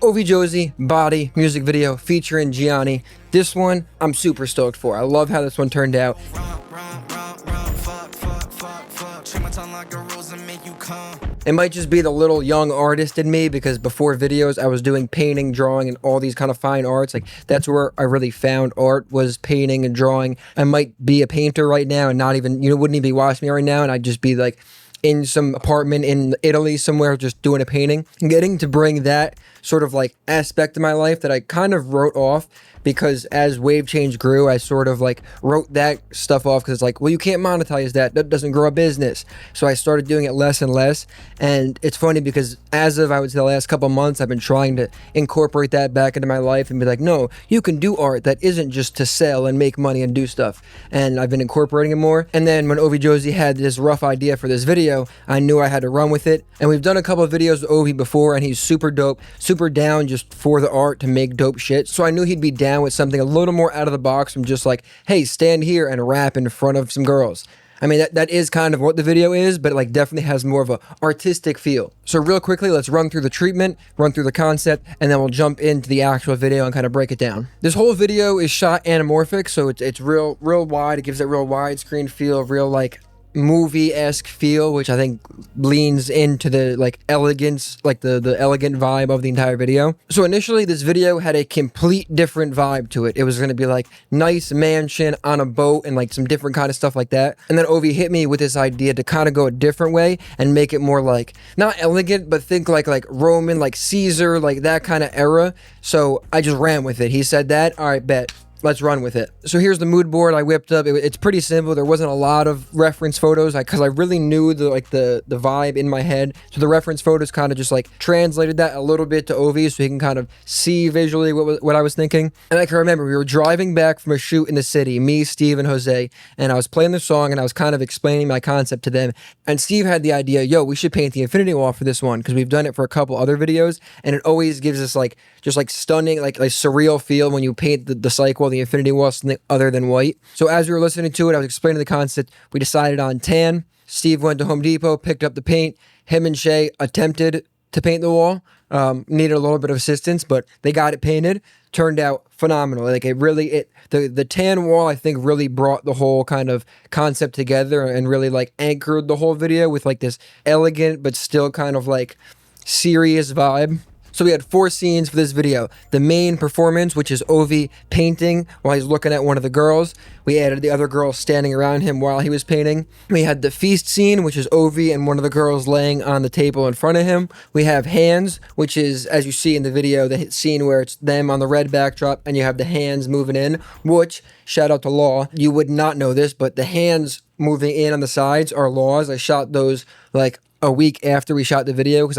Ovi Jozi body music video featuring Gianni. This one I'm super stoked for. I love how this one turned out. It might just be the little young artist in me, because before videos I was doing painting, drawing, and all these kind of fine arts. Like, that's where I really found art, was painting and drawing. I might be a painter right now and not even, wouldn't even be watching me right now, and I'd just be like in some apartment in Italy somewhere just doing a painting. Getting to bring that sort of like aspect of my life that I kind of wrote off, because as WaveChange grew, I sort of like wrote that stuff off, because it's like, well, you can't monetize that. That doesn't grow a business. So I started doing it less and less. And it's funny because as of, I would say, the last couple months, I've been trying to incorporate that back into my life and be like, no, you can do art that isn't just to sell and make money and do stuff. And I've been incorporating it more. And then when Ovi Jozi had this rough idea for this video, I knew I had to run with it. And we've done a couple of videos with Ovi before, and he's super dope, super down just for the art to make dope shit. So I knew he'd be down with something a little more out of the box from just like, hey, stand here and rap in front of some girls. I mean, that is kind of what the video is, but it like definitely has more of a artistic feel. So real quickly, let's run through the treatment, run through the concept, and then we'll jump into the actual video and kind of break it down. This whole video is shot anamorphic, so it's real wide. It gives that real widescreen feel, real like movie-esque feel, which I think leans into the like elegance, like the elegant vibe of the entire video. So initially this video had a complete different vibe to it. It was going to be like nice mansion on a boat and like some different kind of stuff like that. And then Ovi hit me with this idea to kind of go a different way and make it more like, not elegant, but think like Roman, like Caesar, like that kind of era. So I just ran with it. He said that, all right, bet. Let's run with it. So here's the mood board I whipped up. It's pretty simple. There wasn't a lot of reference photos because I really knew the vibe in my head. So the reference photos kind of just like translated that a little bit to Ovi, so he can kind of see visually what I was thinking. And I can remember we were driving back from a shoot in the city, me, Steve, and Jose, and I was playing the song and I was kind of explaining my concept to them. And Steve had the idea, yo, we should paint the infinity wall for this one, because we've done it for a couple other videos, and it always gives us like just like stunning, like surreal feel when you paint the cycle, the infinity wall, something other than white. So as we were listening to it, I was explaining the concept. We decided on tan. Steve went to Home Depot, picked up the paint. Him and Shay attempted to paint the wall. Needed a little bit of assistance, but they got it painted. Turned out phenomenal. Like the tan wall, I think, really brought the whole kind of concept together and really like anchored the whole video with like this elegant but still kind of like serious vibe. So we had 4 scenes for this video. The main performance, which is Ovi painting while he's looking at one of the girls. We added the other girl standing around him while he was painting. We had the feast scene, which is Ovi and one of the girls laying on the table in front of him. We have hands, which is, as you see in the video, the scene where it's them on the red backdrop and you have the hands moving in, which, shout out to Law, you would not know this, but the hands moving in on the sides are Law's. I shot those like a week after we shot the video because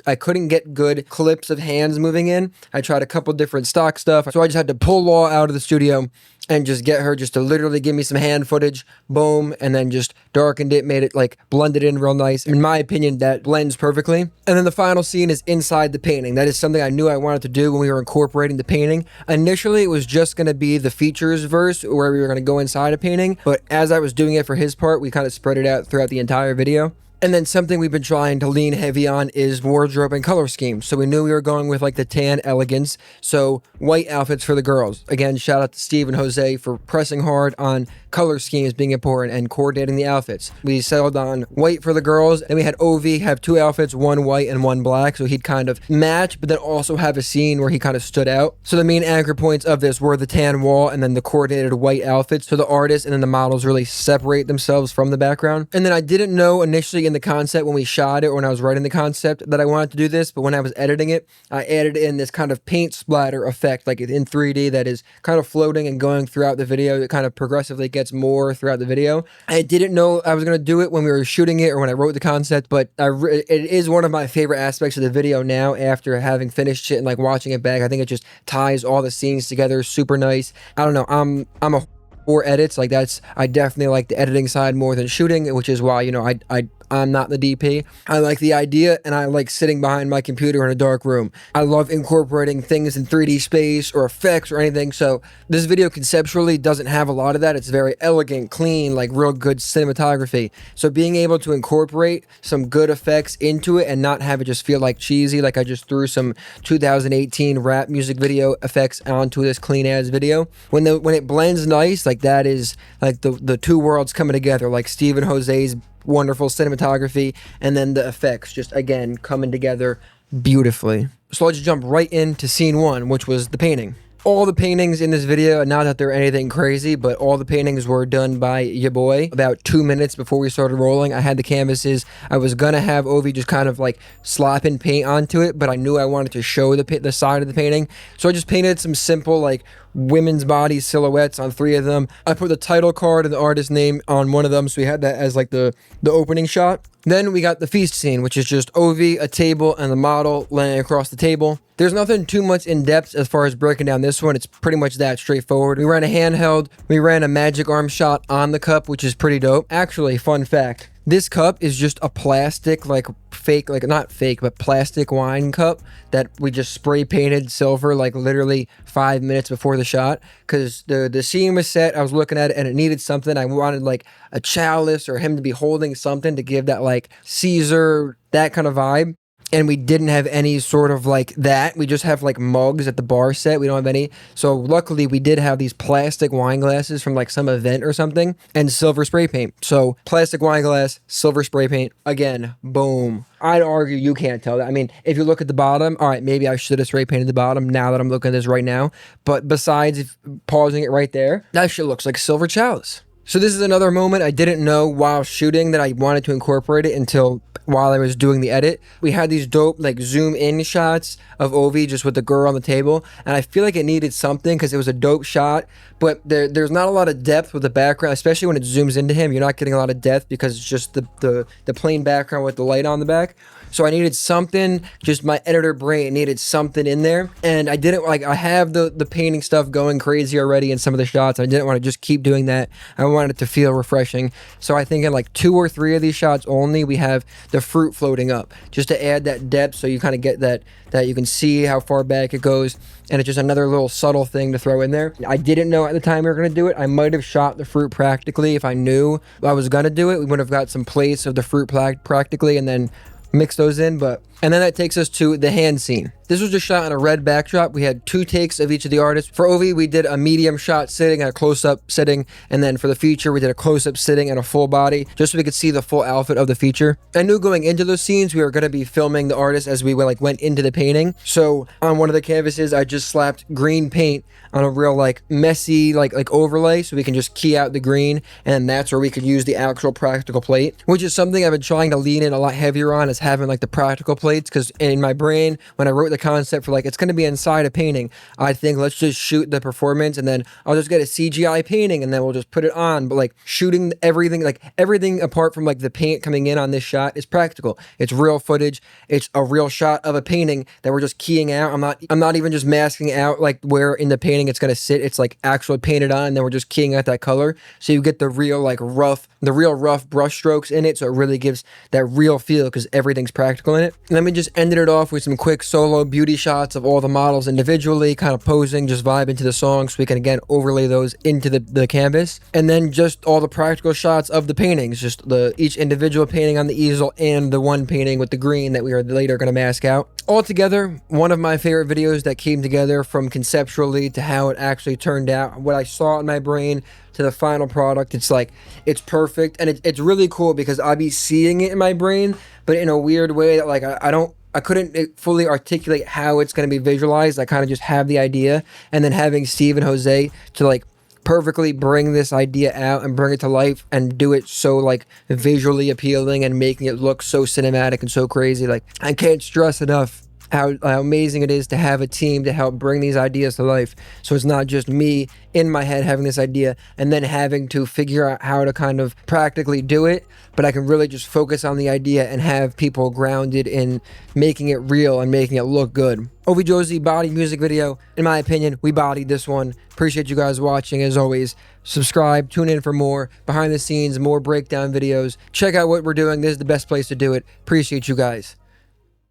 I couldn't get good clips of hands moving in. I tried a couple different stock stuff, so I just had to pull Law out of the studio and just get her just to literally give me some hand footage, boom, and then just darkened it, made it like blended in real nice. In my opinion, that blends perfectly. And then the final scene is inside the painting. That is something I knew I wanted to do when we were incorporating the painting. Initially, it was just going to be the features verse where we were going to go inside a painting, but as I was doing it for his part, we kind of spread it out throughout the entire video. And then something we've been trying to lean heavy on is wardrobe and color scheme. So we knew we were going with like the tan elegance. So white outfits for the girls. Again, shout out to Steve and Jose for pressing hard on color schemes being important and coordinating the outfits. We settled on white for the girls, and we had Ovi have 2 outfits, one white and one black. So he'd kind of match, but then also have a scene where he kind of stood out. So the main anchor points of this were the tan wall and then the coordinated white outfits. So the artists and then the models really separate themselves from the background. And then I didn't know initially in the concept when we shot it or when I was writing the concept that I wanted to do this, but when I was editing it, I added in this kind of paint splatter effect, like in 3D, that is kind of floating and going throughout the video. It kind of progressively gets more throughout the video. I didn't know I was going to do it when we were shooting it or when I wrote the concept, but it is one of my favorite aspects of the video now after having finished it and like watching it back. I think it just ties all the scenes together super nice. I don't know, I'm a for edits, like I definitely like the editing side more than shooting, which is why, you know, I I'm not the DP. I like the idea, and I like sitting behind my computer in a dark room. I love incorporating things in 3D space or effects or anything. So this video conceptually doesn't have a lot of that. It's very elegant, clean, like real good cinematography. So being able to incorporate some good effects into it and not have it just feel like cheesy, like I just threw some 2018 rap music video effects onto this clean ass video. When it blends nice, like that is like the two worlds coming together, like Stephen Jose's wonderful cinematography and then the effects just again coming together beautifully. So let's jump right into scene one, which was the painting. All the paintings in this video, not that they're anything crazy, but all the paintings were done by your boy about 2 minutes before we started rolling. I had the canvases. I was gonna have Ovi just kind of like slapping paint onto it, but I knew I wanted to show the side of the painting. So I just painted some simple like women's body silhouettes on 3 of them. I put the title card and the artist name on one of them, so we had that as like the opening shot. Then we got the feast scene, which is just Ovi, a table, and the model laying across the table. There's nothing too much in depth as far as breaking down this one. It's pretty much that straightforward. We ran a handheld. We ran a magic arm shot on the cup, which is pretty dope. Actually, fun fact. This cup is just a plastic, like fake, like not fake, but plastic wine cup that we just spray painted silver like literally 5 minutes before the shot. Because the scene was set, I was looking at it and it needed something. I wanted like a chalice or him to be holding something to give that like Caesar, that kind of vibe. And we didn't have any sort of like that. We just have like mugs at the bar set. We don't have any. So luckily we did have these plastic wine glasses from like some event or something and silver spray paint. So plastic wine glass, silver spray paint. Again, boom. I'd argue you can't tell that. I mean, if you look at the bottom, all right, maybe I should have spray painted the bottom now that I'm looking at this right now. But besides pausing it right there, that shit looks like silver chalice. So this is another moment I didn't know while shooting that I wanted to incorporate it until while I was doing the edit. We had these dope like zoom in shots of Ovi just with the girl on the table, and I feel like it needed something because it was a dope shot, but there's not a lot of depth with the background, especially when it zooms into him. You're not getting a lot of depth because it's just the plain background with the light on the back. So I needed something, just my editor brain needed something in there. And I didn't like, I have the painting stuff going crazy already in some of the shots. I didn't want to just keep doing that. I wanted it to feel refreshing. So I think in like 2 or 3 of these shots only, we have the fruit floating up just to add that depth. So you kind of get that you can see how far back it goes. And it's just another little subtle thing to throw in there. I didn't know at the time we were going to do it. I might have shot the fruit practically. If I knew I was going to do it, we would have got some plates of the fruit practically and then mix those in. And then that takes us to the hand scene. This was just shot on a red backdrop. We had 2 takes of each of the artists. For Ovi, we did a medium shot sitting and a close-up sitting. And then for the feature, we did a close-up sitting and a full body, just so we could see the full outfit of the feature. I knew going into those scenes, we were going to be filming the artist as we went into the painting. So on one of the canvases, I just slapped green paint on a real like messy like overlay, so we can just key out the green, and that's where we could use the actual practical plate, which is something I've been trying to lean in a lot heavier on, is having like the practical plates. Because in my brain, when I wrote the concept for like it's going to be inside a painting, I think let's just shoot the performance and then I'll just get a CGI painting and then we'll just put it on. But like shooting everything, like everything apart from like the paint coming in on this shot is practical. It's real footage. It's a real shot of a painting that we're just keying out. I'm not even just masking out like where in the painting it's going to sit. It's like actually painted on, and then we're just keying out that color. So you get the real rough brush strokes in it. So it really gives that real feel because everything's practical in it. And then we just ended it off with some quick solo beauty shots of all the models individually, kind of posing, just vibing to the song, so we can again overlay those into the canvas. And then just all the practical shots of the paintings, just each individual painting on the easel and the one painting with the green that we are later going to mask out. Altogether, one of my favorite videos that came together from conceptually to how it actually turned out, what I saw in my brain to the final product. It's like, it's perfect. And it's really cool because I be seeing it in my brain, but in a weird way that like, I couldn't fully articulate how it's going to be visualized. I kind of just have the idea, and then having Steve and Jose to like perfectly bring this idea out and bring it to life and do it so like visually appealing and making it look so cinematic and so crazy. Like, I can't stress enough how amazing it is to have a team to help bring these ideas to life. So it's not just me in my head having this idea and then having to figure out how to kind of practically do it, but I can really just focus on the idea and have people grounded in making it real and making it look good. Ovi Jozi body music video. In my opinion, we bodied this one. Appreciate you guys watching. As always, subscribe, tune in for more behind the scenes, more breakdown videos. Check out what we're doing. This is the best place to do it. Appreciate you guys.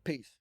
Peace.